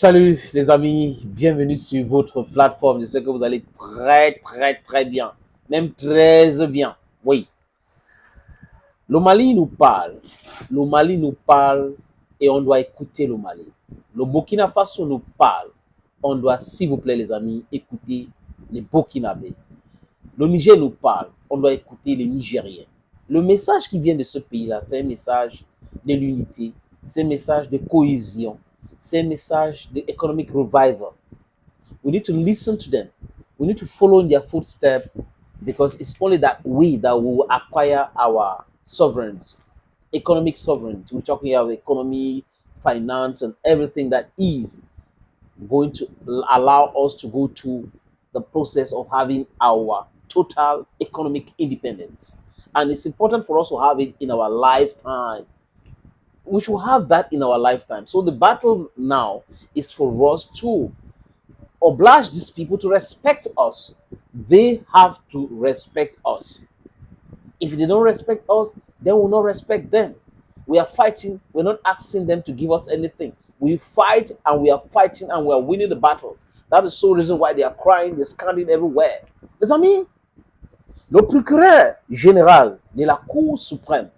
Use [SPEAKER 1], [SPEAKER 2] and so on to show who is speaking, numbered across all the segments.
[SPEAKER 1] Salut les amis, bienvenue sur votre plateforme. J'espère que vous allez très bien, même très bien. Oui, le Mali nous parle, le Mali nous parle et on doit écouter le Mali. Le Burkina Faso nous parle, on doit, s'il vous plaît les amis, écouter les Burkinabés. Le Niger nous parle, on doit écouter les Nigériens. Le message qui vient de ce pays-là, c'est un message de l'unité, c'est un message de cohésion, c'est un message de economic revival. We need to listen to them. We need to follow in their footsteps because it's only that way that we will acquire our sovereignty, economic sovereignty. We're talking about economy, finance, and everything that is going to allow us to go to the process of having our total economic independence. And it's important for us to have it in our lifetime. We should have that in our lifetime. So the battle now is for us to oblige these people to respect us. They have to respect us. If they don't respect us, then we'll not respect them. We are fighting. We're not asking them to give us anything. We fight and we are fighting and we are winning the battle. That is the sole reason why they are crying, they're scanning everywhere. Les amis, le procureur général de la Cour suprême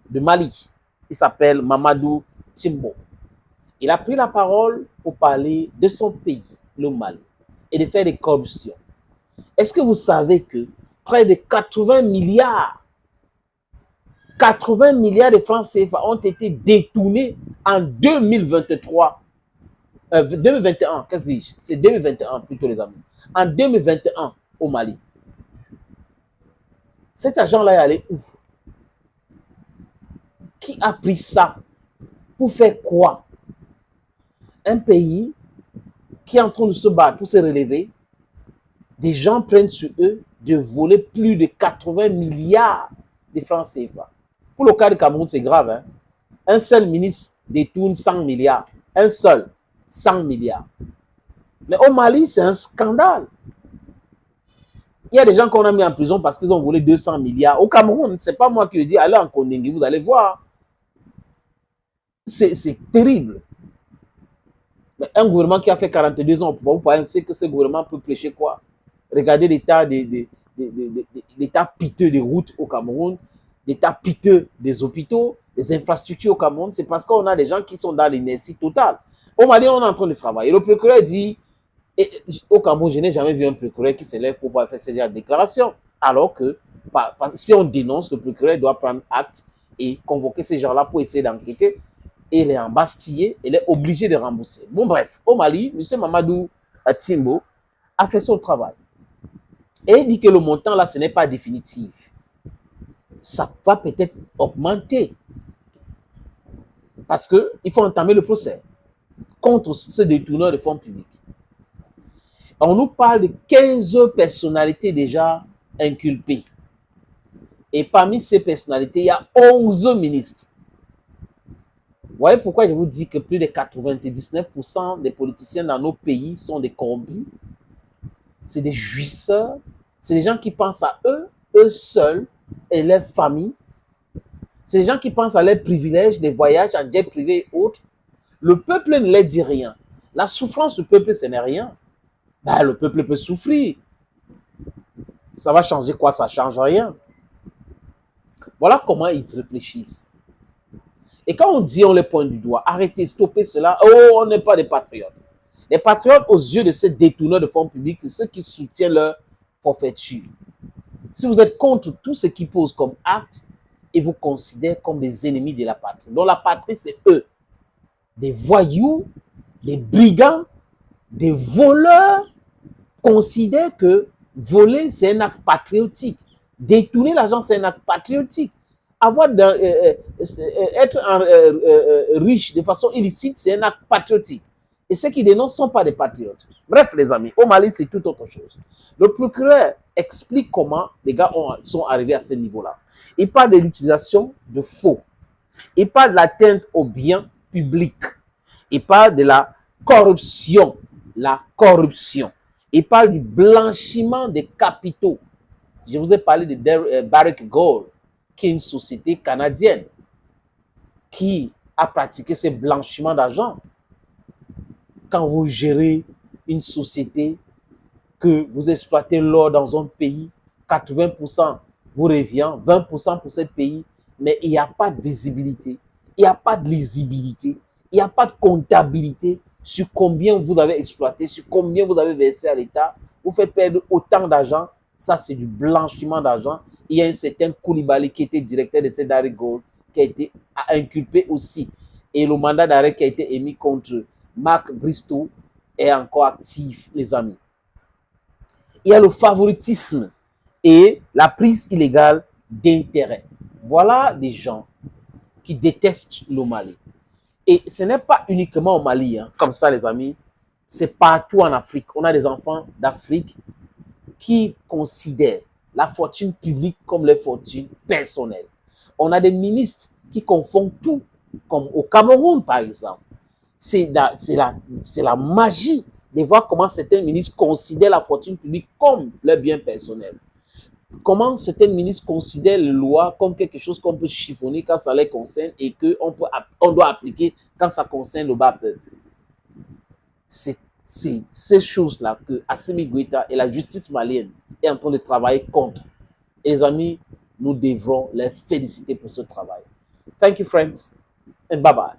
[SPEAKER 1] de Mali, il s'appelle Mamadou Timbo. Il a pris la parole pour parler de son pays, le Mali, et de faire des corruptions. Est-ce que vous savez que près de 80 milliards de francs CFA ont été détournés en 2023, 2021, qu'est-ce que je dis? C'est 2021 plutôt les amis. En 2021 au Mali. Cet argent-là est allé où? Qui a pris ça? Pour faire quoi? Un pays qui est en train de se battre pour se relever, des gens prennent sur eux de voler plus de 80 milliards de francs CFA. Pour le cas du Cameroun, c'est grave. Hein? Un seul ministre détourne 100 milliards. Un seul, 100 milliards. Mais au Mali, c'est un scandale. Il y a des gens qu'on a mis en prison parce qu'ils ont volé 200 milliards. Au Cameroun, ce n'est pas moi qui le dis, allez en Kondingi, vous allez voir. C'est terrible. Mais un gouvernement qui a fait 42 ans au pouvoir, vous pensez que ce gouvernement peut prêcher quoi? Regardez l'état piteux des routes au Cameroun, l'état piteux des hôpitaux, des infrastructures au Cameroun. C'est parce qu'on a des gens qui sont dans l'inertie totale. Au Mali, on est en train de travailler. Le procureur dit, et au Cameroun, je n'ai jamais vu un procureur qui se lève pour pouvoir faire cette déclaration. Alors que si on dénonce, le procureur doit prendre acte et convoquer ces gens-là pour essayer d'enquêter. Et il est embastillé, il est obligé de rembourser. Bon, bref, au Mali, M. Mamadou Timbo a fait son travail. Et il dit que le montant là, ce n'est pas définitif. Ça va peut-être augmenter. Parce qu'il faut entamer le procès contre ce détourneur de fonds publics. On nous parle de 15 personnalités déjà inculpées. Et parmi ces personnalités, il y a 11 ministres. Vous voyez pourquoi je vous dis que plus de 99% des politiciens dans nos pays sont des corrompus. C'est des jouisseurs. C'est des gens qui pensent à eux, eux seuls et leur famille. C'est des gens qui pensent à leurs privilèges, des voyages en jet privé et autres. Le peuple ne leur dit rien. La souffrance du peuple, ce n'est rien. Ben, le peuple peut souffrir. Ça va changer quoi? Ça ne change rien. Voilà comment ils réfléchissent. Et quand on dit, on les pointe du doigt, arrêtez, stoppez cela, oh, on n'est pas des patriotes. Les patriotes, aux yeux de ces détourneurs de fonds publics, c'est ceux qui soutiennent leur forfaiture. Si vous êtes contre tout ce qui pose comme acte, ils vous considèrent comme des ennemis de la patrie. Donc la patrie, c'est eux. Des voyous, des brigands, des voleurs considèrent que voler, c'est un acte patriotique. Détourner l'argent, c'est un acte patriotique. Être riche de façon illicite, c'est un acte patriotique. Et ceux qui dénoncent ne sont pas des patriotes. Bref, les amis, au Mali, c'est tout autre chose. Le procureur explique comment les gars sont arrivés à ce niveau-là. Il parle de l'utilisation de faux. Il parle de l'atteinte aux biens publics. Il parle de la corruption. La corruption. Il parle du blanchiment des capitaux. Je vous ai parlé de Barrick Gold, qui est une société canadienne qui a pratiqué ce blanchiment d'argent. quand vous gérez une société, que vous exploitez l'or dans un pays, 80% vous revient, 20% pour ce pays, mais il n'y a pas de visibilité, il n'y a pas de lisibilité, il n'y a pas de comptabilité sur combien vous avez exploité, sur combien vous avez versé à l'État. Vous faites perdre autant d'argent, ça c'est du blanchiment d'argent. Il y a un certain Koulibaly qui était directeur de Cedar Gold, qui a été inculpé aussi. Et le mandat d'arrêt qui a été émis contre Marc Bristow est encore actif, les amis. Il y a le favoritisme et la prise illégale d'intérêt. Voilà des gens qui détestent le Mali. Et ce n'est pas uniquement au Mali, hein, comme ça les amis, c'est partout en Afrique. On a des enfants d'Afrique qui considèrent la fortune publique comme leur fortune personnelle. On a des ministres qui confondent tout, comme au Cameroun par exemple. C'est la magie de voir comment certains ministres considèrent la fortune publique comme leur bien personnel. Comment certains ministres considèrent les lois comme quelque chose qu'on peut chiffonner quand ça les concerne et qu'on doit appliquer quand ça concerne le bas peuple. C'est ces choses-là que Assimi Goïta et la justice malienne est en train de travailler contre. Et les amis, nous devrons les féliciter pour ce travail. Thank you, friends, and bye-bye.